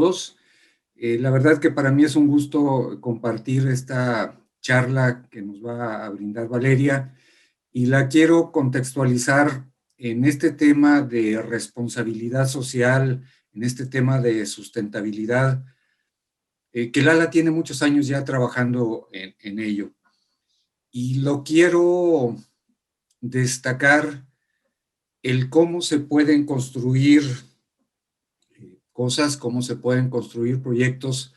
todos. La verdad que para mí es un gusto compartir esta charla que nos va a brindar Valeria y la quiero contextualizar en este tema de responsabilidad social, en este tema de sustentabilidad, que Lala tiene muchos años ya trabajando en ello. Y lo quiero destacar el cómo se pueden construir cosas, cómo se pueden construir proyectos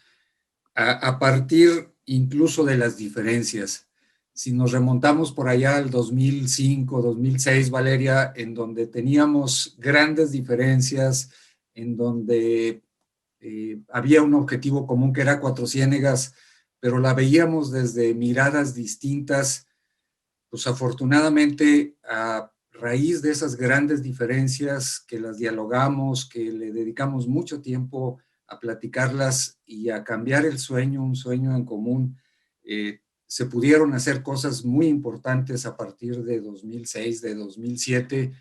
a partir incluso de las diferencias. Si nos remontamos por allá al 2005, 2006, Valeria, en donde teníamos grandes diferencias, en donde había un objetivo común que era Cuatro Ciénegas, pero la veíamos desde miradas distintas, pues afortunadamente a raíz de esas grandes diferencias que las dialogamos, que le dedicamos mucho tiempo a platicarlas y a cambiar el sueño, un sueño en común, se pudieron hacer cosas muy importantes a partir de 2006, de 2007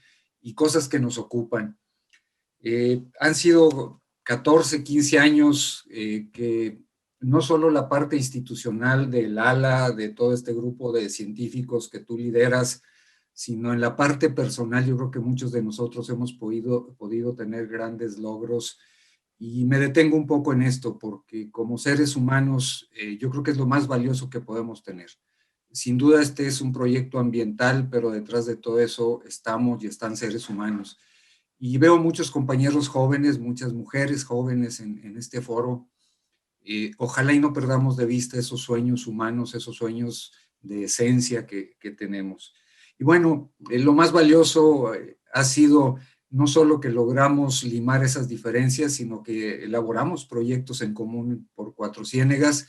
y cosas que nos ocupan. Han sido 14, 15 años que no solo la parte institucional del ALA, de todo este grupo de científicos que tú lideras, sino en la parte personal, yo creo que muchos de nosotros hemos podido tener grandes logros. Y me detengo un poco en esto, porque como seres humanos, yo creo que es lo más valioso que podemos tener. Sin duda este es un proyecto ambiental, pero detrás de todo eso estamos y están seres humanos. Y veo muchos compañeros jóvenes, muchas mujeres jóvenes en este foro. Ojalá y no perdamos de vista esos sueños humanos, esos sueños de esencia que tenemos. Y bueno, lo más valioso ha sido no solo que logramos limar esas diferencias, sino que elaboramos proyectos en común por Cuatro Ciénegas,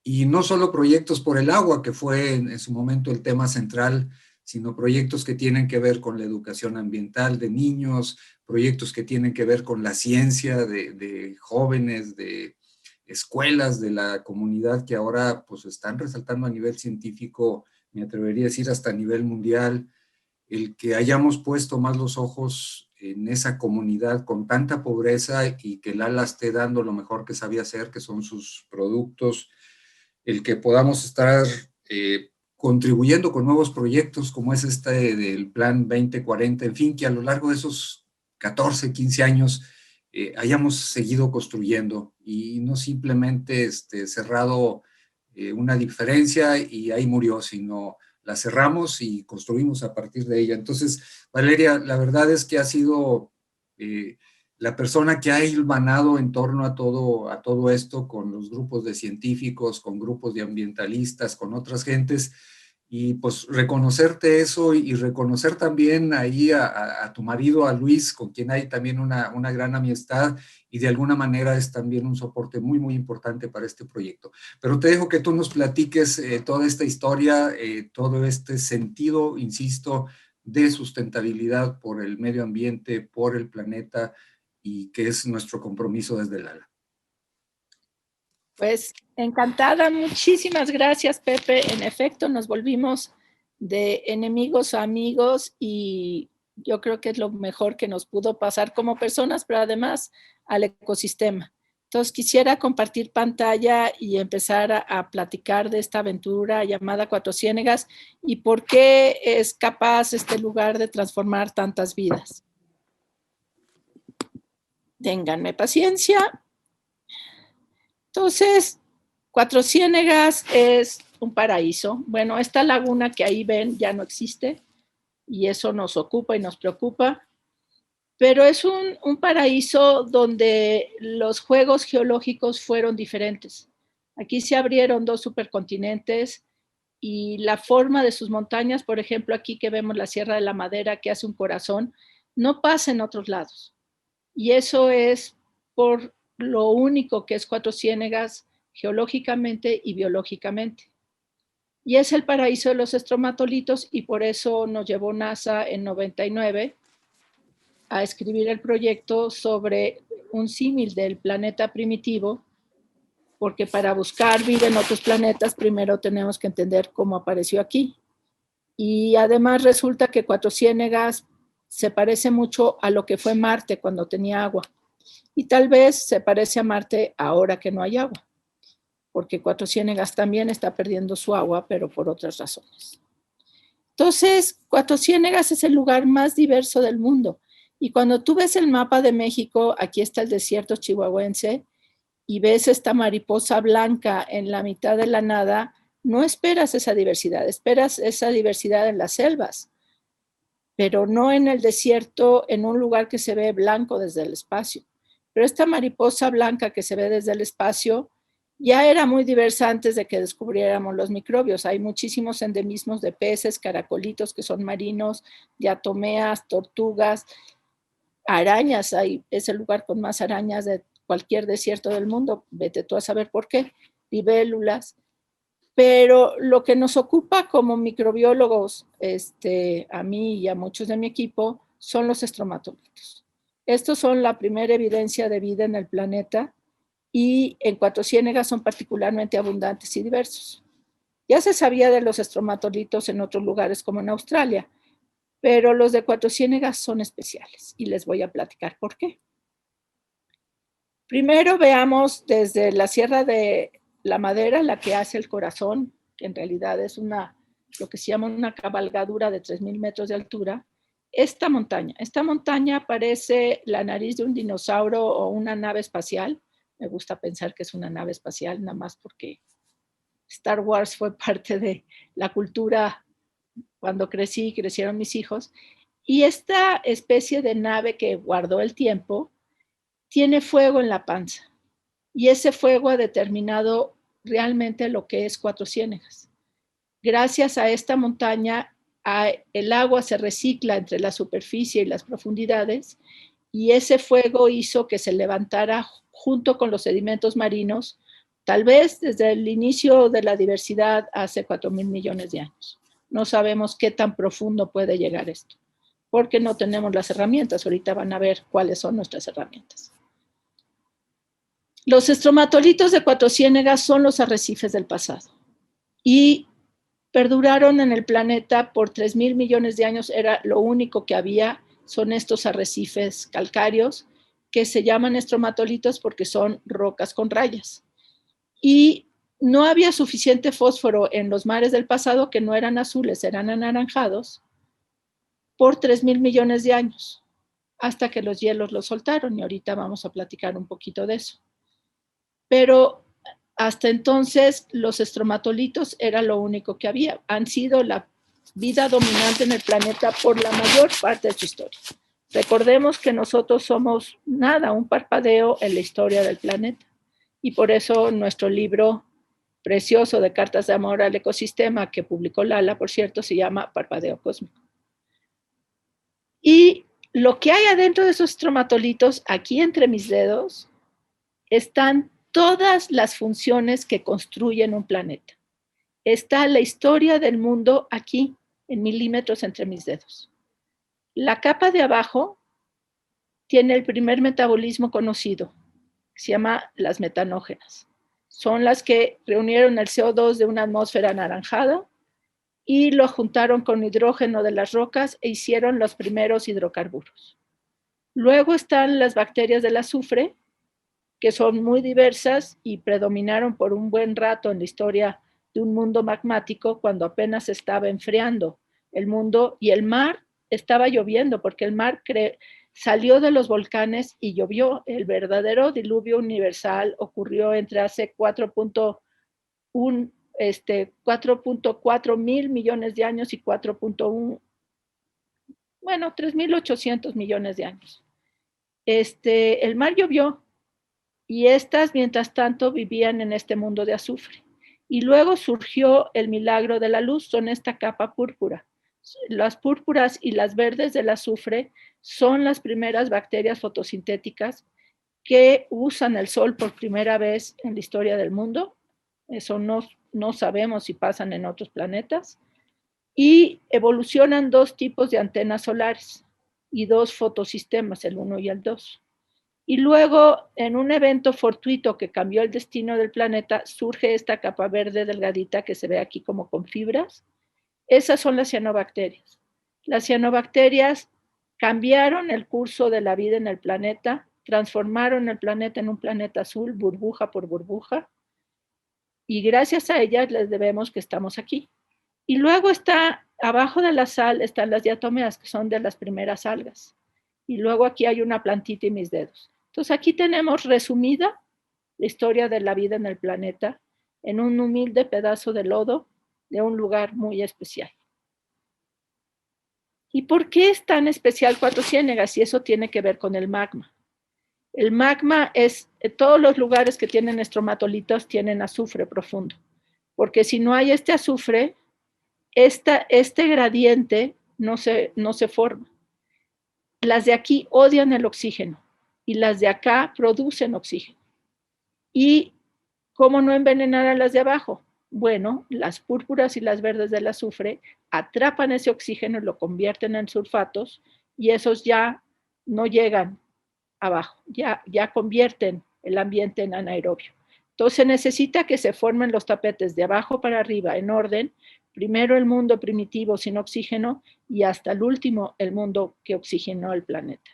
y no solo proyectos por el agua, que fue en su momento el tema central, sino proyectos que tienen que ver con la educación ambiental de niños, proyectos que tienen que ver con la ciencia de jóvenes, de escuelas de la comunidad que ahora pues están resaltando a nivel científico, me atrevería a decir hasta a nivel mundial, el que hayamos puesto más los ojos en esa comunidad con tanta pobreza y que Lala esté dando lo mejor que sabía hacer, que son sus productos, el que podamos estar contribuyendo con nuevos proyectos como es este del Plan 2040, en fin, que a lo largo de esos 14, 15 años hayamos seguido construyendo y no simplemente cerrado una diferencia y ahí murió, sino la cerramos y construimos a partir de ella. Entonces, Valeria, la verdad es que ha sido la persona que ha hilvanado en torno a todo esto con los grupos de científicos, con grupos de ambientalistas, con otras gentes, y pues reconocerte eso y reconocer también ahí a tu marido, a Luis, con quien hay también una gran amistad y de alguna manera es también un soporte muy, muy importante para este proyecto. Pero te dejo que tú nos platiques toda esta historia, todo este sentido, insisto, de sustentabilidad por el medio ambiente, por el planeta y que es nuestro compromiso desde el ALA. Pues encantada, muchísimas gracias, Pepe. En efecto, nos volvimos de enemigos a amigos y yo creo que es lo mejor que nos pudo pasar como personas, pero además al ecosistema. Entonces quisiera compartir pantalla y empezar a platicar de esta aventura llamada Cuatro Ciénegas y por qué es capaz este lugar de transformar tantas vidas. Ténganme paciencia. Entonces, Cuatro Ciénegas es un paraíso. Bueno, esta laguna que ahí ven ya no existe y eso nos ocupa y nos preocupa, pero es un paraíso donde los juegos geológicos fueron diferentes. Aquí se abrieron dos supercontinentes y la forma de sus montañas, por ejemplo, aquí que vemos la Sierra de la Madera que hace un corazón, no pasa en otros lados. Y eso es por lo único que es Cuatro Ciénegas geológicamente y biológicamente. Y es el paraíso de los estromatolitos y por eso nos llevó NASA en 99 a escribir el proyecto sobre un símil del planeta primitivo, porque para buscar vida en otros planetas primero tenemos que entender cómo apareció aquí. Y además resulta que Cuatro Ciénegas se parece mucho a lo que fue Marte cuando tenía agua. Y tal vez se parece a Marte ahora que no hay agua, porque Cuatro Ciénegas también está perdiendo su agua, pero por otras razones. Entonces, Cuatro Ciénegas es el lugar más diverso del mundo. Y cuando tú ves el mapa de México, aquí está el desierto chihuahuense, y ves esta mariposa blanca en la mitad de la nada, no esperas esa diversidad, esperas esa diversidad en las selvas, pero no en el desierto, en un lugar que se ve blanco desde el espacio. Pero esta mariposa blanca que se ve desde el espacio ya era muy diversa antes de que descubriéramos los microbios. Hay muchísimos endemismos de peces, caracolitos que son marinos, diatomeas, tortugas, arañas. Es el lugar con más arañas de cualquier desierto del mundo. Vete tú a saber por qué. Libélulas. Pero lo que nos ocupa como microbiólogos, a mí y a muchos de mi equipo, son los estromatolitos. Estos son la primera evidencia de vida en el planeta y en Cuatro Ciénegas son particularmente abundantes y diversos. Ya se sabía de los estromatolitos en otros lugares como en Australia, pero los de Cuatro Ciénegas son especiales y les voy a platicar por qué. Primero veamos desde la Sierra de la Madera, la que hace el corazón, que en realidad es lo que se llama una cabalgadura de 3,000 metros de altura. Esta montaña parece la nariz de un dinosaurio o una nave espacial. Me gusta pensar que es una nave espacial, nada más porque Star Wars fue parte de la cultura cuando crecieron mis hijos. Y esta especie de nave que guardó el tiempo tiene fuego en la panza. Y ese fuego ha determinado realmente lo que es Cuatro Ciénegas. Gracias a esta montaña, el agua se recicla entre la superficie y las profundidades, y ese fuego hizo que se levantara junto con los sedimentos marinos, tal vez desde el inicio de la diversidad hace 4,000 millones de años. No sabemos qué tan profundo puede llegar esto, porque no tenemos las herramientas. Ahorita van a ver cuáles son nuestras herramientas. Los estromatolitos de Cuatro Ciénegas son los arrecifes del pasado y perduraron en el planeta por 3,000 millones de años. Era lo único que había, son estos arrecifes calcáreos que se llaman estromatolitos porque son rocas con rayas. Y no había suficiente fósforo en los mares del pasado, que no eran azules, eran anaranjados, por 3,000 millones de años, hasta que los hielos los soltaron, y ahorita vamos a platicar un poquito de eso. Pero hasta entonces los estromatolitos era lo único que había. Han sido la vida dominante en el planeta por la mayor parte de su historia. Recordemos que nosotros somos nada, un parpadeo en la historia del planeta. Y por eso nuestro libro precioso de Cartas de Amor al Ecosistema, que publicó Lala, por cierto, se llama Parpadeo Cósmico. Y lo que hay adentro de esos estromatolitos, aquí entre mis dedos, están todas las funciones que construyen un planeta. Está la historia del mundo aquí, en milímetros entre mis dedos. La capa de abajo tiene el primer metabolismo conocido, que se llama las metanógenas. Son las que reunieron el CO2 de una atmósfera anaranjada y lo juntaron con hidrógeno de las rocas e hicieron los primeros hidrocarburos. Luego están las bacterias del azufre, que son muy diversas y predominaron por un buen rato en la historia de un mundo magmático cuando apenas estaba enfriando el mundo y el mar estaba lloviendo, porque el mar salió de los volcanes y llovió. El verdadero diluvio universal ocurrió entre hace 4.4 mil millones de años y 3.800 millones de años. El mar llovió, y estas, mientras tanto, vivían en este mundo de azufre. Y luego surgió el milagro de la luz, son esta capa púrpura. Las púrpuras y las verdes del azufre son las primeras bacterias fotosintéticas que usan el sol por primera vez en la historia del mundo. Eso no sabemos si pasan en otros planetas. Y evolucionan dos tipos de antenas solares y dos fotosistemas, el 1 y el 2. Y luego, en un evento fortuito que cambió el destino del planeta, surge esta capa verde delgadita que se ve aquí como con fibras. Esas son las cianobacterias. Las cianobacterias cambiaron el curso de la vida en el planeta transformaron el planeta en un planeta azul, burbuja por burbuja, y gracias a ellas les debemos que estamos aquí. Y luego está, abajo de la sal, están las diatomeas, que son de las primeras algas. Y luego aquí hay una plantita y mis dedos. Entonces aquí tenemos resumida la historia de la vida en el planeta en un humilde pedazo de lodo de un lugar muy especial. ¿Y por qué es tan especial Cuatro Ciénegas? Y eso tiene que ver con el magma. El magma es, todos los lugares que tienen estromatolitos tienen azufre profundo, porque si no hay este azufre, este gradiente no se forma. Las de aquí odian el oxígeno y las de acá producen oxígeno. ¿Y cómo no envenenar a las de abajo? Bueno, las púrpuras y las verdes del azufre atrapan ese oxígeno y lo convierten en sulfatos y esos ya no llegan abajo, ya convierten el ambiente en anaerobio. Entonces necesita que se formen los tapetes de abajo para arriba en orden, primero el mundo primitivo sin oxígeno y hasta el último el mundo que oxigenó el planeta.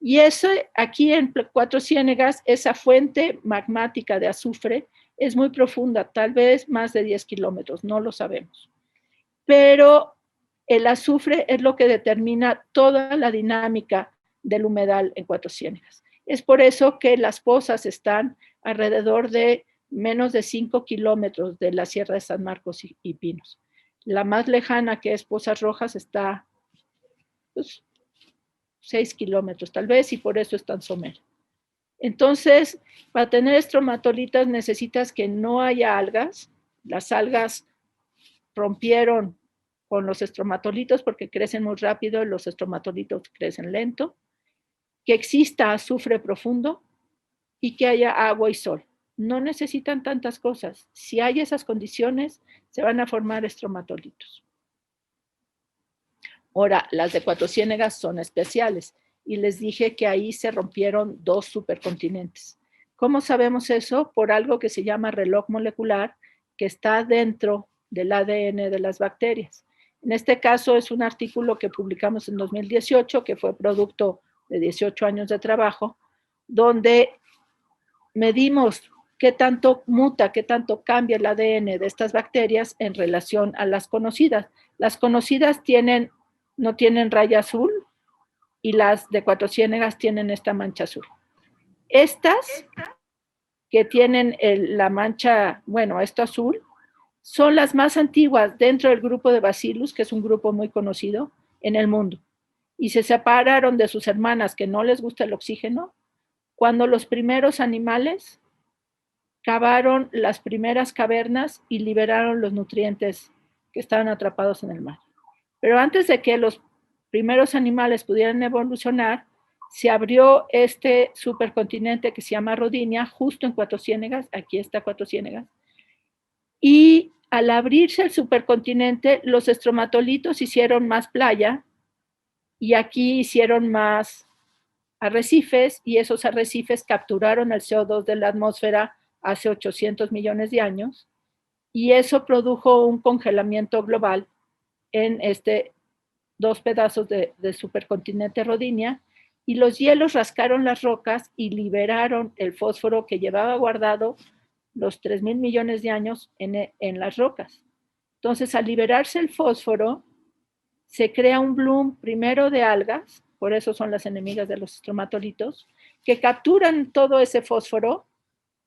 Y eso aquí en Cuatro Ciénegas, esa fuente magmática de azufre es muy profunda, tal vez más de 10 kilómetros, no lo sabemos. Pero el azufre es lo que determina toda la dinámica del humedal en Cuatro Ciénegas. Es por eso que las pozas están alrededor de menos de 5 kilómetros de la Sierra de San Marcos y Pinos. La más lejana, que es Pozas Rojas, está pues, 6 kilómetros tal vez, y por eso es tan somera. Entonces, para tener estromatolitas necesitas que no haya algas. Las algas rompieron con los estromatolitos porque crecen muy rápido y los estromatolitos crecen lento. Que exista azufre profundo y que haya agua y sol. No necesitan tantas cosas. Si hay esas condiciones, se van a formar estromatolitos. Ahora, las de Cuatro Ciénegas son especiales y les dije que ahí se rompieron 2 supercontinentes. ¿Cómo sabemos eso? Por algo que se llama reloj molecular que está dentro del ADN de las bacterias. En este caso es un artículo que publicamos en 2018, que fue producto de 18 años de trabajo, donde medimos qué tanto muta, qué tanto cambia el ADN de estas bacterias en relación a las conocidas. Las conocidas no tienen raya azul y las de Cuatro Ciénegas tienen esta mancha azul. Estas que tienen la mancha, bueno, esto azul, son las más antiguas dentro del grupo de Bacillus, que es un grupo muy conocido en el mundo. Y se separaron de sus hermanas que no les gusta el oxígeno cuando los primeros animales cavaron las primeras cavernas y liberaron los nutrientes que estaban atrapados en el mar. Pero antes de que los primeros animales pudieran evolucionar, se abrió este supercontinente que se llama Rodinia, justo en Cuatro Ciénegas, aquí está Cuatro Ciénegas, y al abrirse el supercontinente, los estromatolitos hicieron más playa y aquí hicieron más arrecifes y esos arrecifes capturaron el CO2 de la atmósfera hace 800 millones de años y eso produjo un congelamiento global en 2 pedazos de supercontinente Rodinia y los hielos rascaron las rocas y liberaron el fósforo que llevaba guardado los 3,000 millones de años en las rocas. Entonces, al liberarse el fósforo, se crea un bloom primero de algas, por eso son las enemigas de los estromatolitos, que capturan todo ese fósforo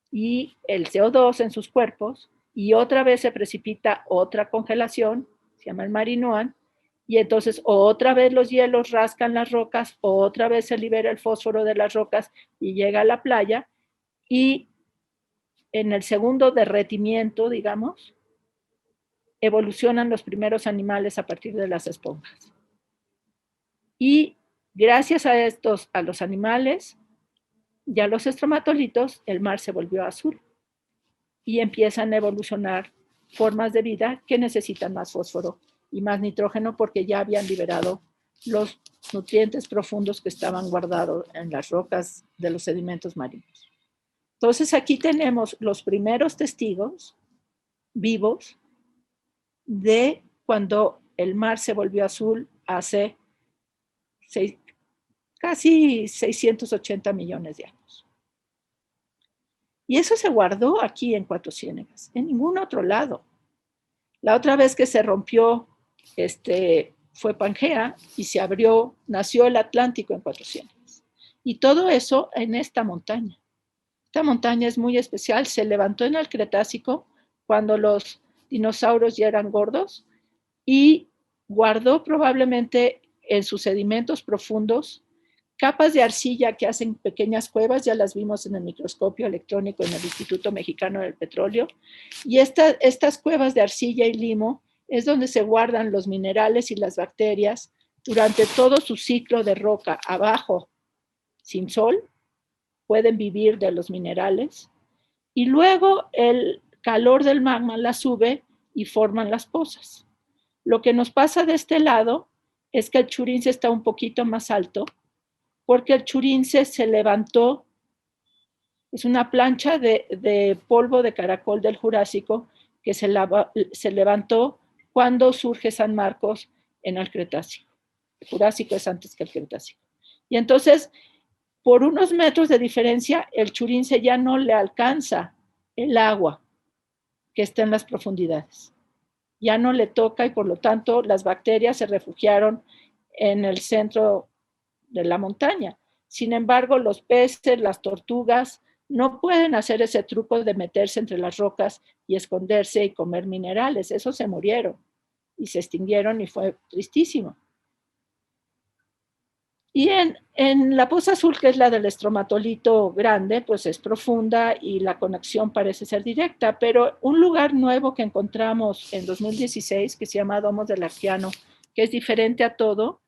y el CO2 en sus cuerpos, y otra vez se precipita otra congelación, se llama el Marinoan, y entonces otra vez los hielos rascan las rocas, otra vez se libera el fósforo de las rocas y llega a la playa, y en el segundo derretimiento, digamos, evolucionan los primeros animales a partir de las esponjas. Y gracias a los animales, ya los estromatolitos, el mar se volvió azul y empiezan a evolucionar formas de vida que necesitan más fósforo y más nitrógeno porque ya habían liberado los nutrientes profundos que estaban guardados en las rocas de los sedimentos marinos. Entonces aquí tenemos los primeros testigos vivos de cuando el mar se volvió azul hace casi 680 millones de años. Y eso se guardó aquí en Cuatro Ciénegas, en ningún otro lado. La otra vez que se rompió, fue Pangea y se abrió, nació el Atlántico en Cuatro Ciénegas. Y todo eso en esta montaña. Esta montaña es muy especial, se levantó en el Cretácico cuando los dinosaurios ya eran gordos y guardó probablemente en sus sedimentos profundos capas de arcilla que hacen pequeñas cuevas, ya las vimos en el microscopio electrónico en el Instituto Mexicano del Petróleo, y estas cuevas de arcilla y limo es donde se guardan los minerales y las bacterias durante todo su ciclo de roca abajo, sin sol, pueden vivir de los minerales, y luego el calor del magma las sube y forman las pozas. Lo que nos pasa de este lado es que el Churince está un poquito más alto, porque el Churince se levantó, es una plancha de polvo de caracol del Jurásico que se levantó cuando surge San Marcos en el Cretácico. El Jurásico es antes que el Cretácico. Y entonces, por unos metros de diferencia, el Churince ya no le alcanza el agua que está en las profundidades. Ya no le toca y por lo tanto las bacterias se refugiaron en el centro de la montaña. Sin embargo, los peces, las tortugas, no pueden hacer ese truco de meterse entre las rocas y esconderse y comer minerales. Esos se murieron y se extinguieron y fue tristísimo. Y en la poza azul, que es la del estromatolito grande, pues es profunda y la conexión parece ser directa, pero un lugar nuevo que encontramos en 2016, que se llama Domos del Arqueano, que es diferente a todo,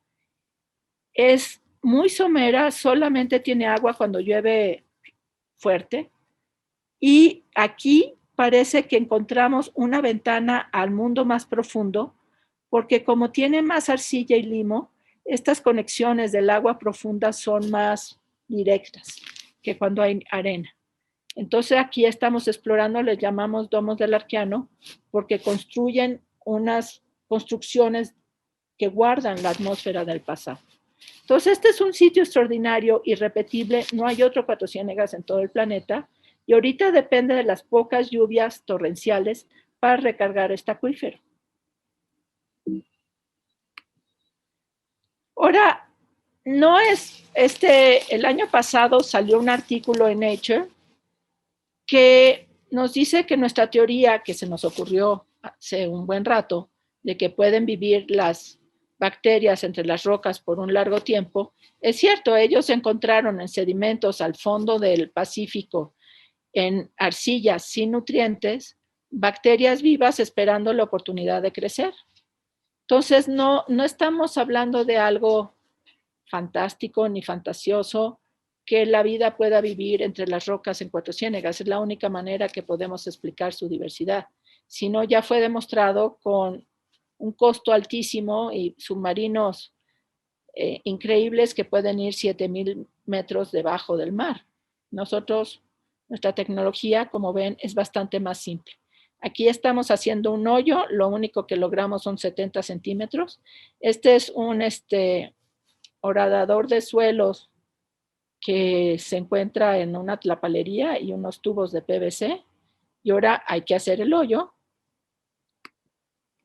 es muy somera, solamente tiene agua cuando llueve fuerte, y aquí parece que encontramos una ventana al mundo más profundo, porque como tiene más arcilla y limo, estas conexiones del agua profunda son más directas que cuando hay arena. Entonces aquí estamos explorando, les llamamos domos del Arqueano, porque construyen unas construcciones que guardan la atmósfera del pasado. Entonces este es un sitio extraordinario, irrepetible, no hay otro Cuatro Ciénegas en todo el planeta, y ahorita depende de las pocas lluvias torrenciales para recargar este acuífero. Ahora, no es, el año pasado salió un artículo en Nature que nos dice que nuestra teoría, que se nos ocurrió hace un buen rato, de que pueden vivir las bacterias entre las rocas por un largo tiempo, es cierto, ellos encontraron en sedimentos al fondo del Pacífico, en arcillas sin nutrientes, bacterias vivas esperando la oportunidad de crecer. Entonces, no estamos hablando de algo fantástico ni fantasioso, que la vida pueda vivir entre las rocas en Cuatro Ciénegas. Es la única manera que podemos explicar su diversidad. Si no, ya fue demostrado con un costo altísimo y submarinos increíbles que pueden ir 7,000 metros debajo del mar. Nuestra tecnología, como ven, es bastante más simple. Aquí estamos haciendo un hoyo, lo único que logramos son 70 centímetros. Este es un horadador de suelos que se encuentra en una tlapalería y unos tubos de PVC. Y ahora hay que hacer el hoyo.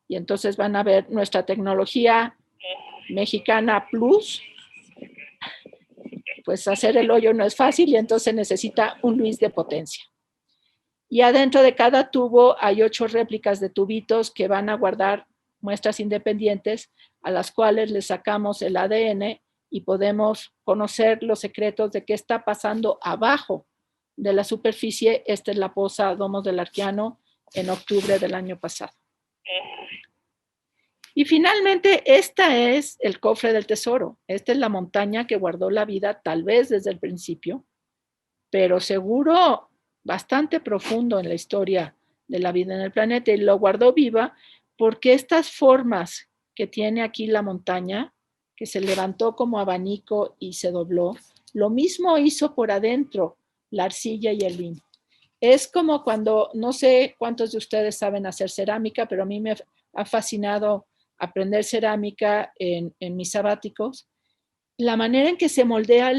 Y entonces van a ver nuestra tecnología mexicana plus. Pues hacer el hoyo no es fácil y entonces necesita un Luis de potencia. Y adentro de cada tubo hay 8 réplicas de tubitos que van a guardar muestras independientes a las cuales le sacamos el ADN y podemos conocer los secretos de qué está pasando abajo de la superficie. Esta es la poza Domos del Arqueano en octubre del año pasado. Y finalmente, esta es el cofre del tesoro. Esta es la montaña que guardó la vida, tal vez desde el principio, pero seguro bastante profundo en la historia de la vida en el planeta, y lo guardó viva porque estas formas que tiene aquí la montaña, que se levantó como abanico y se dobló, lo mismo hizo por adentro la arcilla y el limo. Es como cuando, no sé cuántos de ustedes saben hacer cerámica, pero a mí me ha fascinado aprender cerámica en mis sabáticos, la manera en que se moldea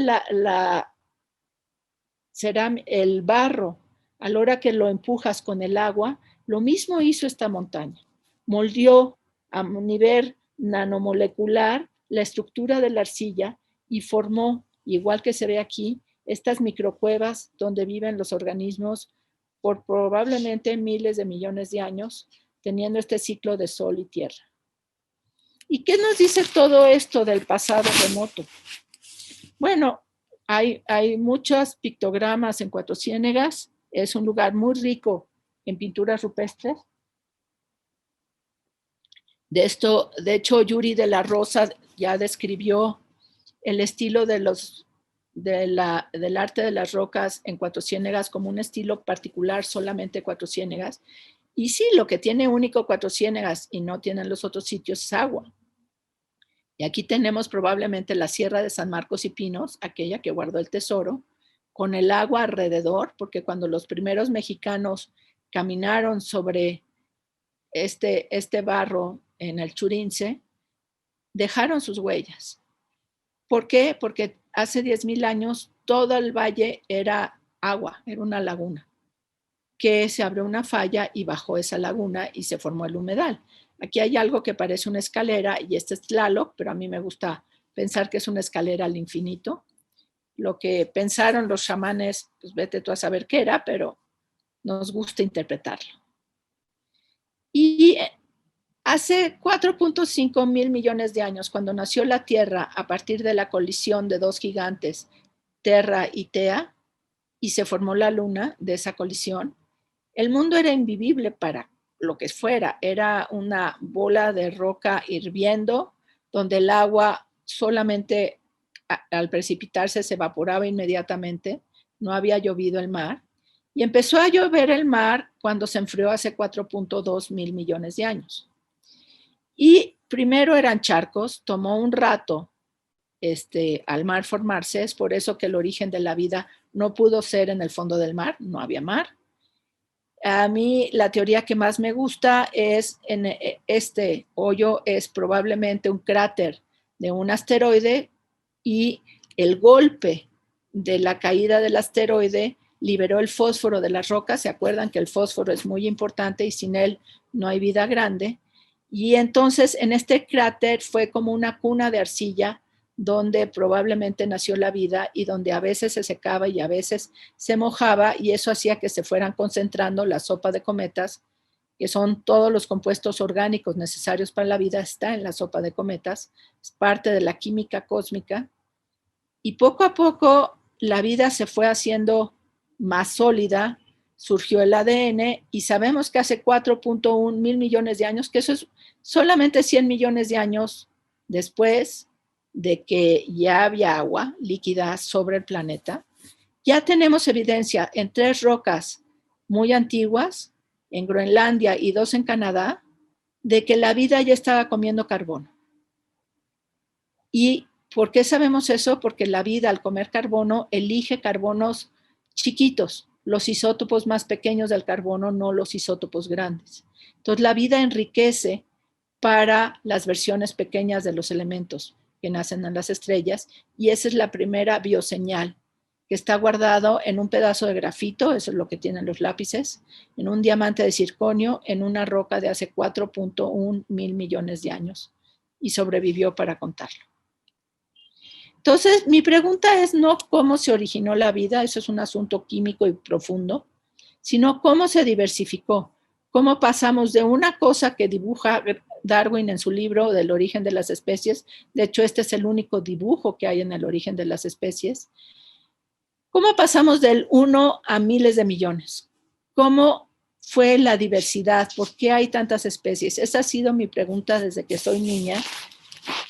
el barro a la hora que lo empujas con el agua, lo mismo hizo esta montaña. Moldeó a nivel nanomolecular la estructura de la arcilla y formó, igual que se ve aquí, estas microcuevas donde viven los organismos por probablemente miles de millones de años, teniendo este ciclo de sol y tierra. ¿Y qué nos dice todo esto del pasado remoto? Bueno, hay muchos pictogramas en Cuatro Ciénegas, es un lugar muy rico en pinturas rupestres. De hecho, Yuri de la Rosa ya describió el estilo del arte de las rocas en Cuatro Ciénegas como un estilo particular solamente Cuatro Ciénegas. Y sí, lo que tiene único Cuatro Ciénegas y no tienen los otros sitios es agua. Y aquí tenemos probablemente la Sierra de San Marcos y Pinos, aquella que guardó el tesoro, con el agua alrededor, porque cuando los primeros mexicanos caminaron sobre este barro en el Churince, dejaron sus huellas. ¿Por qué? Porque hace 10,000 años todo el valle era agua, era una laguna, que se abrió una falla y bajó esa laguna y se formó el humedal. Aquí hay algo que parece una escalera y este es Tlaloc, pero a mí me gusta pensar que es una escalera al infinito. Lo que pensaron los chamanes, pues vete tú a saber qué era, pero nos gusta interpretarlo. Y hace 4.5 mil millones de años, cuando nació la Tierra a partir de la colisión de dos gigantes, Terra y Tea, y se formó la Luna de esa colisión, el mundo era invivible para lo que fuera, era una bola de roca hirviendo, donde el agua solamente al precipitarse se evaporaba inmediatamente, no había llovido el mar, y empezó a llover el mar cuando se enfrió hace 4.2 mil millones de años. Y primero eran charcos, tomó un rato al mar formarse, es por eso que el origen de la vida no pudo ser en el fondo del mar, no había mar. A mí la teoría que más me gusta es en este hoyo es probablemente un cráter de un asteroide y el golpe de la caída del asteroide liberó el fósforo de las rocas. Se acuerdan que el fósforo es muy importante y sin él no hay vida grande. Y entonces en este cráter fue como una cuna de arcilla donde probablemente nació la vida y donde a veces se secaba y a veces se mojaba y eso hacía que se fueran concentrando la sopa de cometas, que son todos los compuestos orgánicos necesarios para la vida, está en la sopa de cometas, es parte de la química cósmica y poco a poco la vida se fue haciendo más sólida, surgió el ADN y sabemos que hace 4.1 mil millones de años, que eso es solamente 100 millones de años después de que ya había agua líquida sobre el planeta, ya tenemos evidencia en 3 rocas muy antiguas, en Groenlandia y 2 en Canadá, de que la vida ya estaba comiendo carbono. ¿Y por qué sabemos eso? Porque la vida al comer carbono elige carbonos chiquitos, los isótopos más pequeños del carbono, no los isótopos grandes. Entonces la vida enriquece para las versiones pequeñas de los elementos que nacen en las estrellas y esa es la primera bioseñal que está guardado en un pedazo de grafito, eso es lo que tienen los lápices, en un diamante de circonio, en una roca de hace 4.1 mil millones de años y sobrevivió para contarlo. Entonces, mi pregunta es no cómo se originó la vida, eso es un asunto químico y profundo, sino cómo se diversificó, cómo pasamos de una cosa que dibuja Darwin en su libro del origen de las especies, de hecho este es el único dibujo que hay en el origen de las especies, cómo pasamos del 1 a miles de millones, cómo fue la diversidad, por qué hay tantas especies, esa ha sido mi pregunta desde que soy niña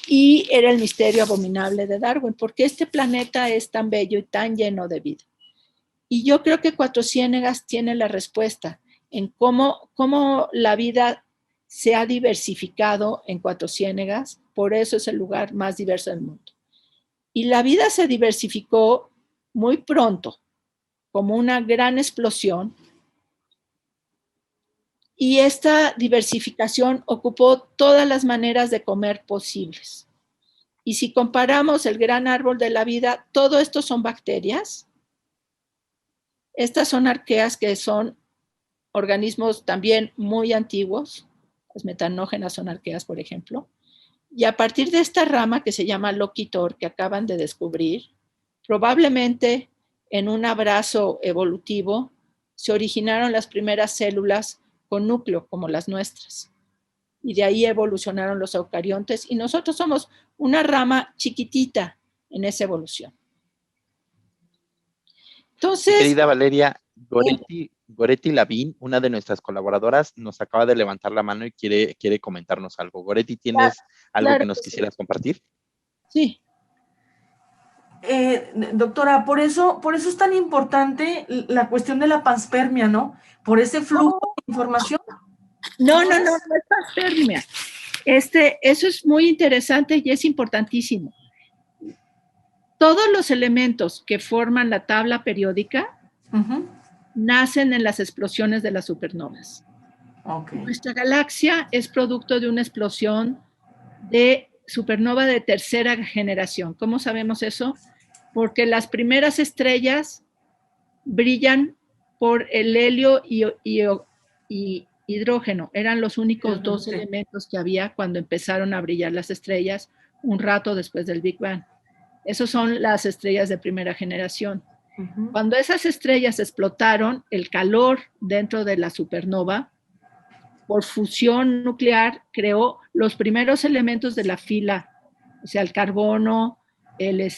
y era el misterio abominable de Darwin, ¿por qué este planeta es tan bello y tan lleno de vida? Y yo creo que Cuatro Ciénegas tiene la respuesta en cómo la vida se ha diversificado en Cuatro Ciénegas, por eso es el lugar más diverso del mundo. Y la vida se diversificó muy pronto, como una gran explosión, y esta diversificación ocupó todas las maneras de comer posibles. Y si comparamos el gran árbol de la vida, todo esto son bacterias. Estas son arqueas, que son organismos también muy antiguos. Las metanógenas son arqueas, por ejemplo. Y a partir de esta rama que se llama loquitor, que acaban de descubrir, probablemente en un abrazo evolutivo se originaron las primeras células con núcleo, como las nuestras. Y de ahí evolucionaron los eucariontes, y nosotros somos una rama chiquitita en esa evolución. Entonces, querida Valeria, Goretti Lavín, una de nuestras colaboradoras, nos acaba de levantar la mano y quiere comentarnos algo. Goretti, ¿tienes algo que nos quisieras compartir? Sí. Doctora, por eso es tan importante la cuestión de la panspermia, ¿no? Por ese flujo de información. No es panspermia. Eso es muy interesante y es importantísimo. Todos los elementos que forman la tabla periódica nacen en las explosiones de las supernovas. Okay. Nuestra galaxia es producto de una explosión de supernova de tercera generación. ¿Cómo sabemos eso? Porque las primeras estrellas brillan por el helio y hidrógeno. Eran los únicos dos elementos que había cuando empezaron a brillar las estrellas un rato después del Big Bang. Esas son las estrellas de primera generación. Cuando esas estrellas explotaron, el calor dentro de la supernova, por fusión nuclear, creó los primeros elementos de la fila, o sea, el carbono, el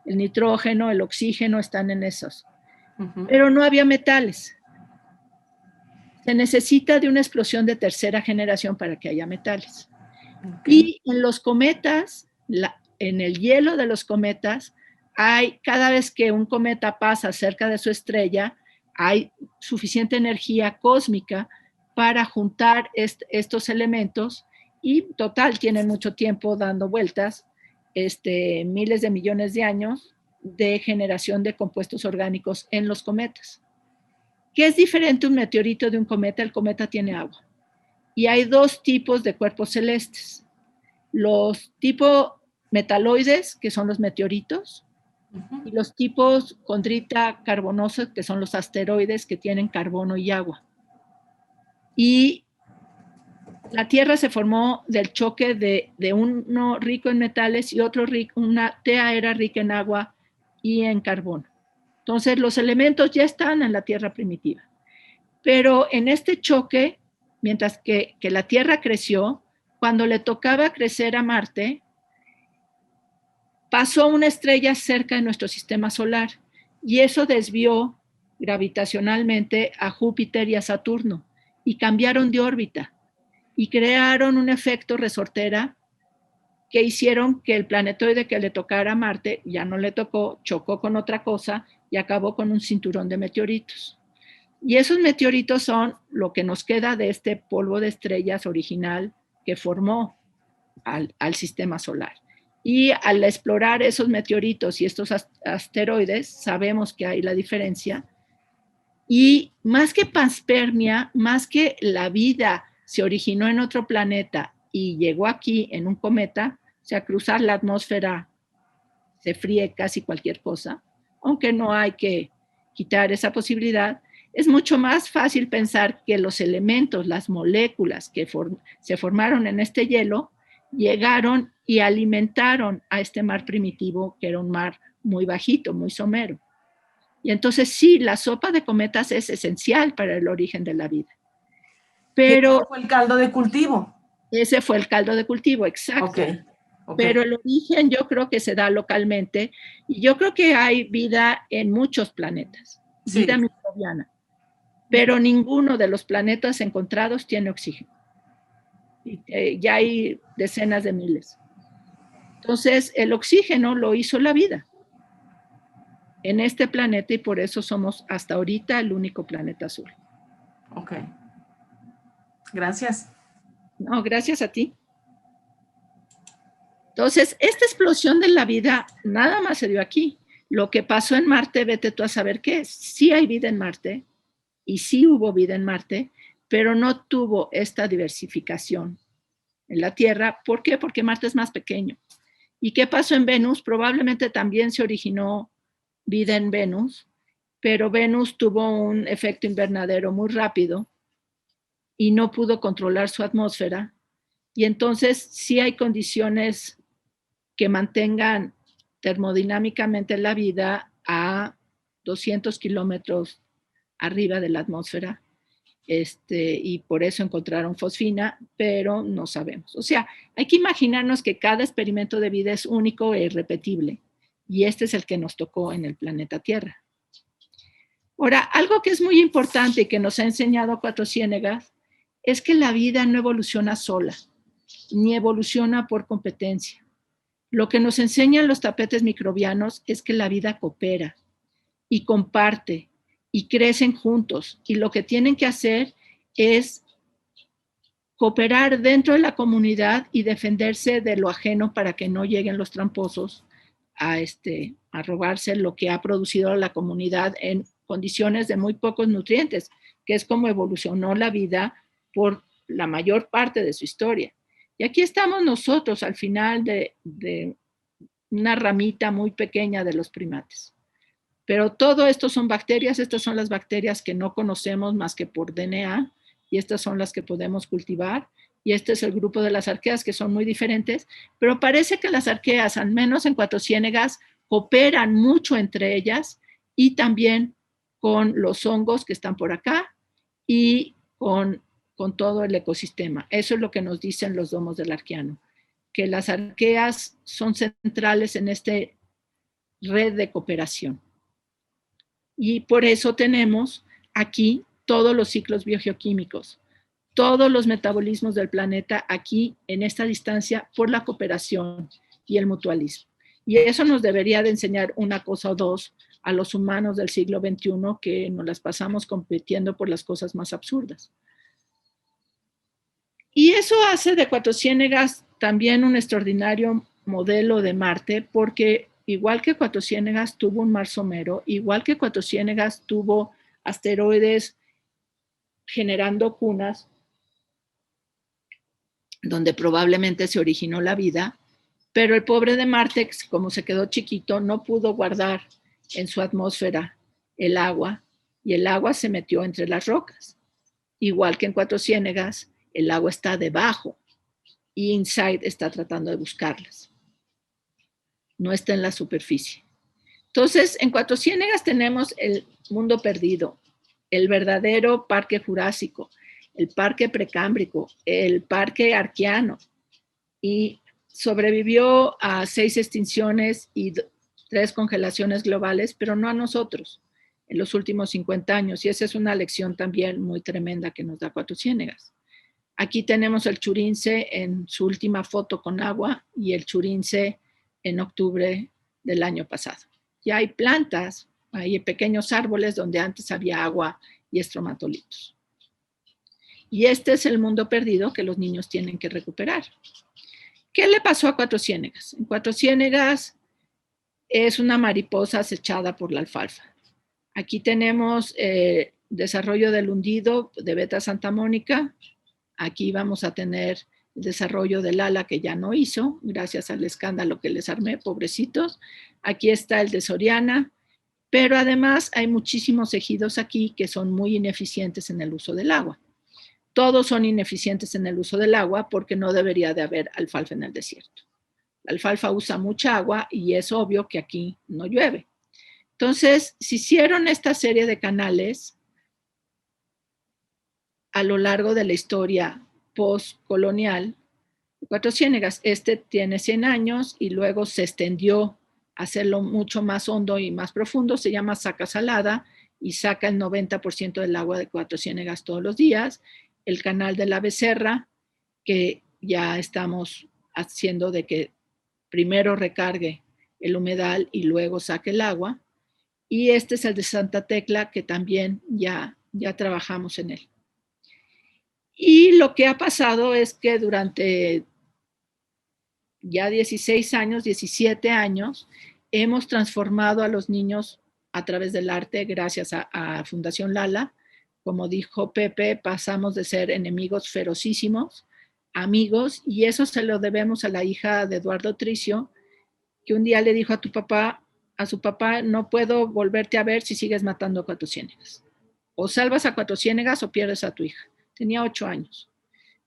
nitrógeno, el oxígeno, están en esos. Pero no había metales. Se necesita de una explosión de tercera generación para que haya metales. Y en los cometas, en el hielo de los cometas, cada vez que un cometa pasa cerca de su estrella, hay suficiente energía cósmica para juntar estos elementos, y total tienen mucho tiempo dando vueltas, miles de millones de años de generación de compuestos orgánicos en los cometas. ¿Qué es diferente un meteorito de un cometa? El cometa tiene agua. Y hay dos tipos de cuerpos celestes. Los tipos metaloides, que son los meteoritos, y los tipos condrita carbonosos, que son los asteroides, que tienen carbono y agua. Y la Tierra se formó del choque de uno rico en metales y otro rico, una tea era rica en agua y en carbono. Entonces los elementos ya están en la Tierra primitiva. Pero en este choque, mientras que la Tierra creció, cuando le tocaba crecer a Marte, pasó una estrella cerca de nuestro sistema solar, y eso desvió gravitacionalmente a Júpiter y a Saturno, y cambiaron de órbita, y crearon un efecto resortera que hicieron que el planetoide que le tocara a Marte ya no le tocó, chocó con otra cosa y acabó con un cinturón de meteoritos. Y esos meteoritos son lo que nos queda de este polvo de estrellas original que formó al sistema solar. Y al explorar esos meteoritos y estos asteroides, sabemos que hay la diferencia. Y más que panspermia, más que la vida se originó en otro planeta y llegó aquí en un cometa, o sea, cruzar la atmósfera se fríe casi cualquier cosa, aunque no hay que quitar esa posibilidad. Es mucho más fácil pensar que los elementos, las moléculas que se formaron en este hielo, llegaron y alimentaron a este mar primitivo, que era un mar muy bajito, muy somero. Y entonces sí, la sopa de cometas es esencial para el origen de la vida. Pero ese fue el caldo de cultivo. Ese fue el caldo de cultivo, exacto. Okay. Pero el origen yo creo que se da localmente, y yo creo que hay vida en muchos planetas, vida microbiana, pero ninguno de los planetas encontrados tiene oxígeno. Ya hay decenas de miles. Entonces, el oxígeno lo hizo la vida en este planeta, y por eso somos hasta ahorita el único planeta azul. Ok. Gracias. No, gracias a ti. Entonces, esta explosión de la vida nada más se dio aquí. Lo que pasó en Marte, vete tú a saber qué es. Sí hay vida en Marte, y sí hubo vida en Marte, pero no tuvo esta diversificación en la Tierra. ¿Por qué? Porque Marte es más pequeño. ¿Y qué pasó en Venus? Probablemente también se originó vida en Venus, pero Venus tuvo un efecto invernadero muy rápido y no pudo controlar su atmósfera. Y entonces sí hay condiciones que mantengan termodinámicamente la vida a 200 kilómetros arriba de la atmósfera. Y por eso encontraron fosfina, pero no sabemos. O sea, hay que imaginarnos que cada experimento de vida es único e irrepetible, y este es el que nos tocó en el planeta Tierra. Ahora, algo que es muy importante y que nos ha enseñado Cuatro Ciénegas es que la vida no evoluciona sola, ni evoluciona por competencia. Lo que nos enseñan los tapetes microbianos es que la vida coopera y comparte y crecen juntos, y lo que tienen que hacer es cooperar dentro de la comunidad y defenderse de lo ajeno para que no lleguen los tramposos a robarse lo que ha producido la comunidad en condiciones de muy pocos nutrientes, que es como evolucionó la vida por la mayor parte de su historia. Y aquí estamos nosotros al final de una ramita muy pequeña de los primates. Pero todo esto son bacterias, estas son las bacterias que no conocemos más que por DNA, y estas son las que podemos cultivar, y este es el grupo de las arqueas, que son muy diferentes, pero parece que las arqueas, al menos en Cuatro Ciénegas, cooperan mucho entre ellas, y también con los hongos que están por acá, y con todo el ecosistema. Eso es lo que nos dicen los domos del arqueano, que las arqueas son centrales en esta red de cooperación. Y por eso tenemos aquí todos los ciclos biogeoquímicos, todos los metabolismos del planeta aquí en esta distancia por la cooperación y el mutualismo. Y eso nos debería de enseñar una cosa o dos a los humanos del siglo XXI, que nos las pasamos compitiendo por las cosas más absurdas. Y eso hace de Cuatro Ciénegas también un extraordinario modelo de Marte, porque igual que Cuatro Ciénegas tuvo un mar somero, igual que Cuatro Ciénegas tuvo asteroides generando cunas donde probablemente se originó la vida, pero el pobre de Marte, como se quedó chiquito, no pudo guardar en su atmósfera el agua, y el agua se metió entre las rocas. Igual que en Cuatro Ciénegas, el agua está debajo y InSight está tratando de buscarlas. No está en la superficie. Entonces, en Cuatro Ciénegas tenemos el mundo perdido, el verdadero parque jurásico, el parque precámbrico, el parque arqueano, y sobrevivió a 6 extinciones y 3 congelaciones globales, pero no a nosotros en los últimos 50 años, y esa es una lección también muy tremenda que nos da Cuatro Ciénegas. Aquí tenemos el Churince en su última foto con agua, y el Churince en octubre del año pasado. Ya hay plantas, hay pequeños árboles donde antes había agua y estromatolitos. Y este es el mundo perdido que los niños tienen que recuperar. ¿Qué le pasó a Cuatro Ciénegas? En Cuatro Ciénegas es una mariposa acechada por la alfalfa. Aquí tenemos desarrollo del hundido de Beta Santa Mónica. Aquí vamos a tener el desarrollo del ala, que ya no hizo, gracias al escándalo que les armé, pobrecitos. Aquí está el de Soriana, pero además hay muchísimos ejidos aquí que son muy ineficientes en el uso del agua. Todos son ineficientes en el uso del agua porque no debería de haber alfalfa en el desierto. La alfalfa usa mucha agua y es obvio que aquí no llueve. Entonces, se hicieron esta serie de canales a lo largo de la historia postcolonial. Cuatro Ciénegas, este tiene 100 años y luego se extendió a hacerlo mucho más hondo y más profundo. Se llama Saca Salada y saca el 90% del agua de Cuatro Ciénegas todos los días. El canal de la Becerra, que ya estamos haciendo de que primero recargue el humedal y luego saque el agua. Y este es el de Santa Tecla, que también ya trabajamos en él. Y lo que ha pasado es que durante ya 16 años, 17 años, hemos transformado a los niños a través del arte gracias a Fundación Lala. Como dijo Pepe, pasamos de ser enemigos ferocísimos, amigos, y eso se lo debemos a la hija de Eduardo Tricio, que un día le dijo a su papá, no puedo volverte a ver si sigues matando a Cuatro Ciénegas. O salvas a Cuatro Ciénegas o pierdes a tu hija. Tenía 8 años.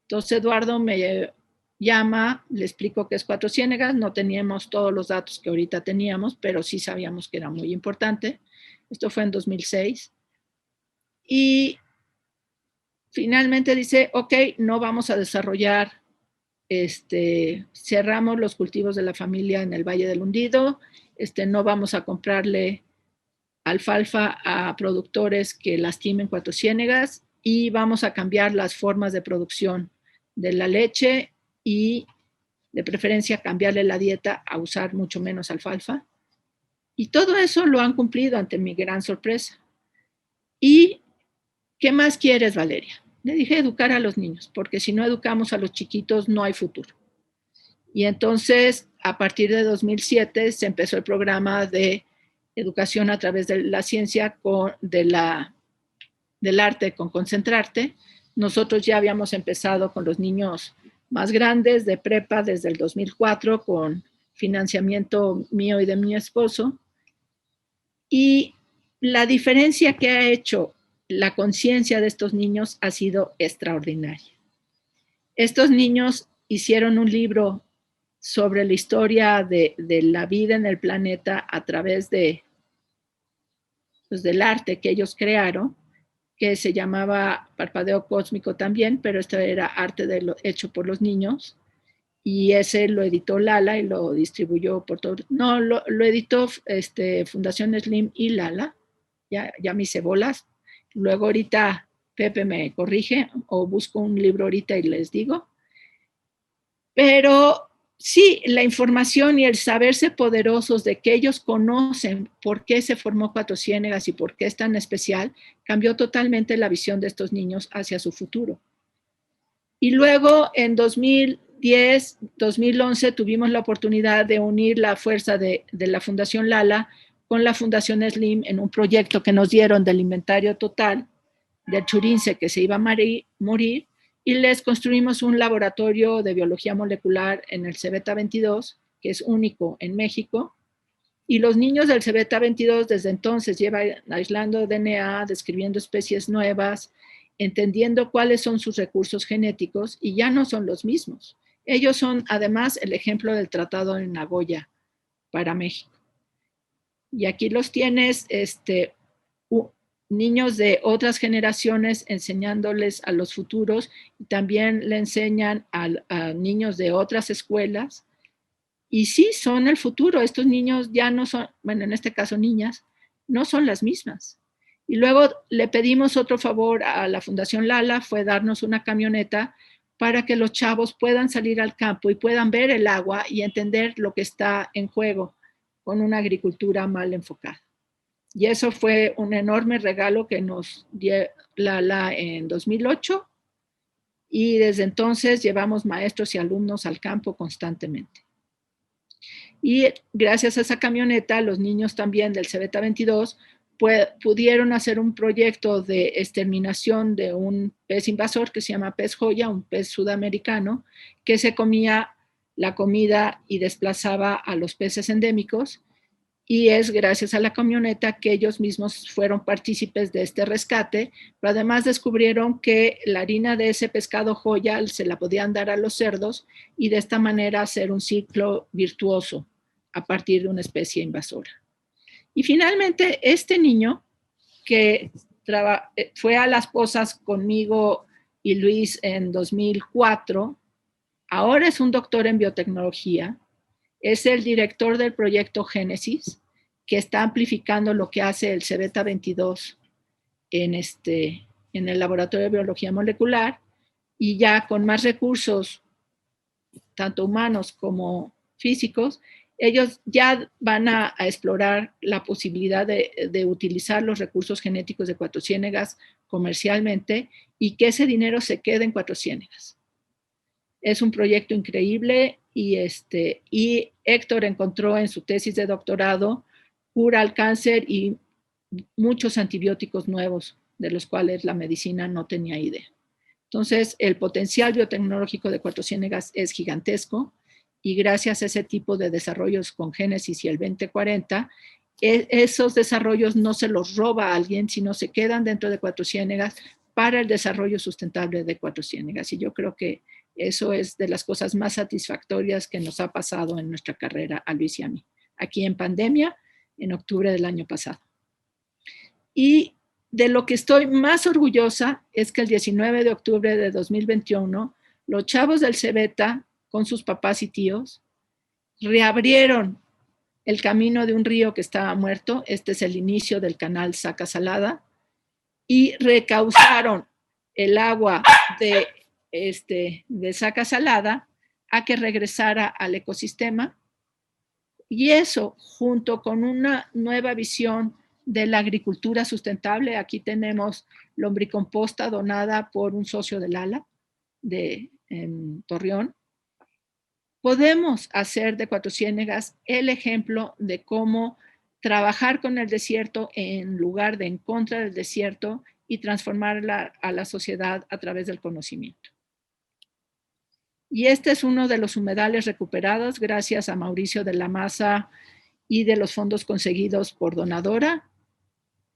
Entonces Eduardo me llama, le explico que es Cuatro Ciénegas, no teníamos todos los datos que ahorita teníamos, pero sí sabíamos que era muy importante. Esto fue en 2006. Y finalmente dice, ok, no vamos a desarrollar, cerramos los cultivos de la familia en el Valle del Hundido, no vamos a comprarle alfalfa a productores que lastimen Cuatro Ciénegas y vamos a cambiar las formas de producción de la leche y de preferencia cambiarle la dieta a usar mucho menos alfalfa. Y todo eso lo han cumplido ante mi gran sorpresa. ¿Y qué más quieres, Valeria? Le dije educar a los niños, porque si no educamos a los chiquitos no hay futuro. Y entonces, a partir de 2007, se empezó el programa de educación a través de la ciencia, del arte con Concentrarte. Nosotros ya habíamos empezado con los niños más grandes de prepa desde el 2004 con financiamiento mío y de mi esposo. Y la diferencia que ha hecho la conciencia de estos niños ha sido extraordinaria. Estos niños hicieron un libro sobre la historia de la vida en el planeta a través del arte que ellos crearon, que se llamaba Parpadeo Cósmico también, pero esto era arte hecho por los niños, y ese lo editó Lala y lo distribuyó por todo. No, lo editó Fundación Slim y Lala, ya me hice bolas. Luego ahorita Pepe me corrige o busco un libro ahorita y les digo. Pero sí, la información y el saberse poderosos de que ellos conocen por qué se formó Cuatro Ciénegas y por qué es tan especial, cambió totalmente la visión de estos niños hacia su futuro. Y luego en 2010, 2011 tuvimos la oportunidad de unir la fuerza de la Fundación Lala con la Fundación Slim en un proyecto que nos dieron del inventario total del churince que se iba a morir, y les construimos un laboratorio de biología molecular en el Cebeta 22, que es único en México, y los niños del Cebeta 22 desde entonces llevan aislando DNA, describiendo especies nuevas, entendiendo cuáles son sus recursos genéticos, y ya no son los mismos. Ellos son además el ejemplo del Tratado de Nagoya para México. Y aquí los tienes, niños de otras generaciones enseñándoles a los futuros, y también le enseñan a niños de otras escuelas. Y sí, son el futuro. Estos niños ya no son, bueno, en este caso niñas, no son las mismas. Y luego le pedimos otro favor a la Fundación Lala, fue darnos una camioneta para que los chavos puedan salir al campo y puedan ver el agua y entender lo que está en juego con una agricultura mal enfocada. Y eso fue un enorme regalo que nos dio Lala en 2008, y desde entonces llevamos maestros y alumnos al campo constantemente. Y gracias a esa camioneta, los niños también del Cebeta 22 pudieron hacer un proyecto de exterminación de un pez invasor que se llama pez joya, un pez sudamericano, que se comía la comida y desplazaba a los peces endémicos. Y es gracias a la camioneta que ellos mismos fueron partícipes de este rescate, pero además descubrieron que la harina de ese pescado joya se la podían dar a los cerdos, y de esta manera hacer un ciclo virtuoso a partir de una especie invasora. Y finalmente, este niño que fue a Las Pozas conmigo y Luis en 2004, ahora es un doctor en biotecnología, es el director del proyecto Génesis, que está amplificando lo que hace el Cebeta 22 en el Laboratorio de Biología Molecular, y ya con más recursos, tanto humanos como físicos, ellos ya van a explorar la posibilidad de utilizar los recursos genéticos de Cuatro Ciénegas comercialmente, y que ese dinero se quede en Cuatro Ciénegas. Es un proyecto increíble, y Héctor encontró en su tesis de doctorado cura al cáncer y muchos antibióticos nuevos de los cuales la medicina no tenía idea. Entonces, el potencial biotecnológico de Cuatro Ciénegas es gigantesco, y gracias a ese tipo de desarrollos con Génesis y el 2040, esos desarrollos no se los roba a alguien, sino se quedan dentro de Cuatro Ciénegas para el desarrollo sustentable de Cuatro Ciénegas. Y yo creo que eso es de las cosas más satisfactorias que nos ha pasado en nuestra carrera a Luis y a mí, aquí en pandemia, en octubre del año pasado. Y de lo que estoy más orgullosa es que el 19 de octubre de 2021, los chavos del Cebeta, con sus papás y tíos, reabrieron el camino de un río que estaba muerto. Este es el inicio del canal Saca Salada, y recausaron el agua de Saca Salada a que regresara al ecosistema. Y eso, junto con una nueva visión de la agricultura sustentable, aquí tenemos lombricomposta donada por un socio del ALA en Torreón, podemos hacer de Cuatro Ciénegas el ejemplo de cómo trabajar con el desierto en lugar de en contra del desierto y transformarla a la sociedad a través del conocimiento. Y este es uno de los humedales recuperados gracias a Mauricio de la Maza y de los fondos conseguidos por Donadora.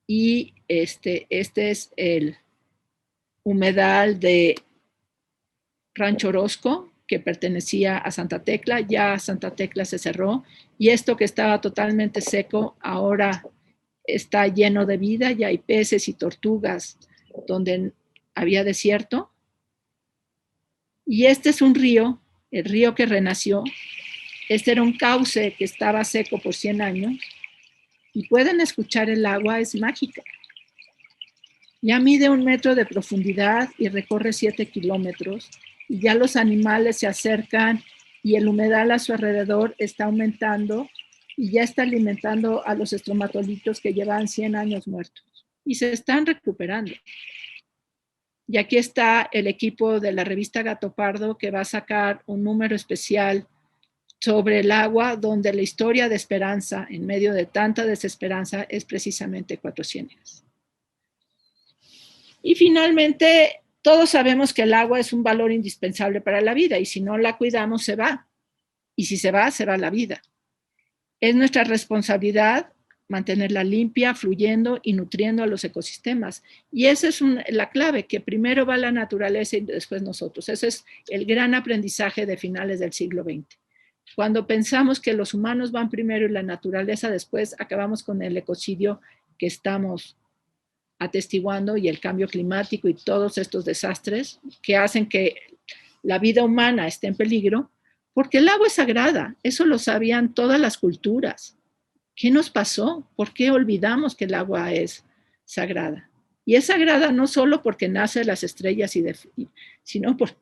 Y este es el humedal de Rancho Orozco, que pertenecía a Santa Tecla. Ya Santa Tecla se cerró y esto que estaba totalmente seco ahora está lleno de vida. Ya hay peces y tortugas donde había desierto. Y este es un río, el río que renació. Este era un cauce que estaba seco por 100 años y pueden escuchar el agua, es mágica. Ya mide 1 metro de profundidad y recorre 7 kilómetros. Y ya los animales se acercan y el humedal a su alrededor está aumentando y ya está alimentando a los estromatolitos que llevan 100 años muertos y se están recuperando. Y aquí está el equipo de la revista Gato Pardo que va a sacar un número especial sobre el agua, donde la historia de esperanza en medio de tanta desesperanza es precisamente Cuatro Ciénegas. Y finalmente, todos sabemos que el agua es un valor indispensable para la vida y si no la cuidamos se va. Y si se va la vida. Es nuestra responsabilidad mantenerla limpia, fluyendo y nutriendo a los ecosistemas. Y esa es la clave, que primero va la naturaleza y después nosotros. Ese es el gran aprendizaje de finales del siglo XX. Cuando pensamos que los humanos van primero y la naturaleza después, acabamos con el ecocidio que estamos atestiguando y el cambio climático y todos estos desastres que hacen que la vida humana esté en peligro, porque el agua es sagrada. Eso lo sabían todas las culturas. ¿Qué nos pasó? ¿Por qué olvidamos que el agua es sagrada? Y es sagrada no solo porque nace de las estrellas, sino porque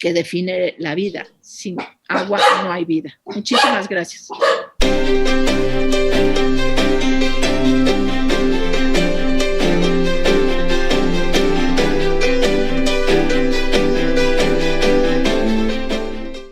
define la vida. Sin agua no hay vida. Muchísimas gracias.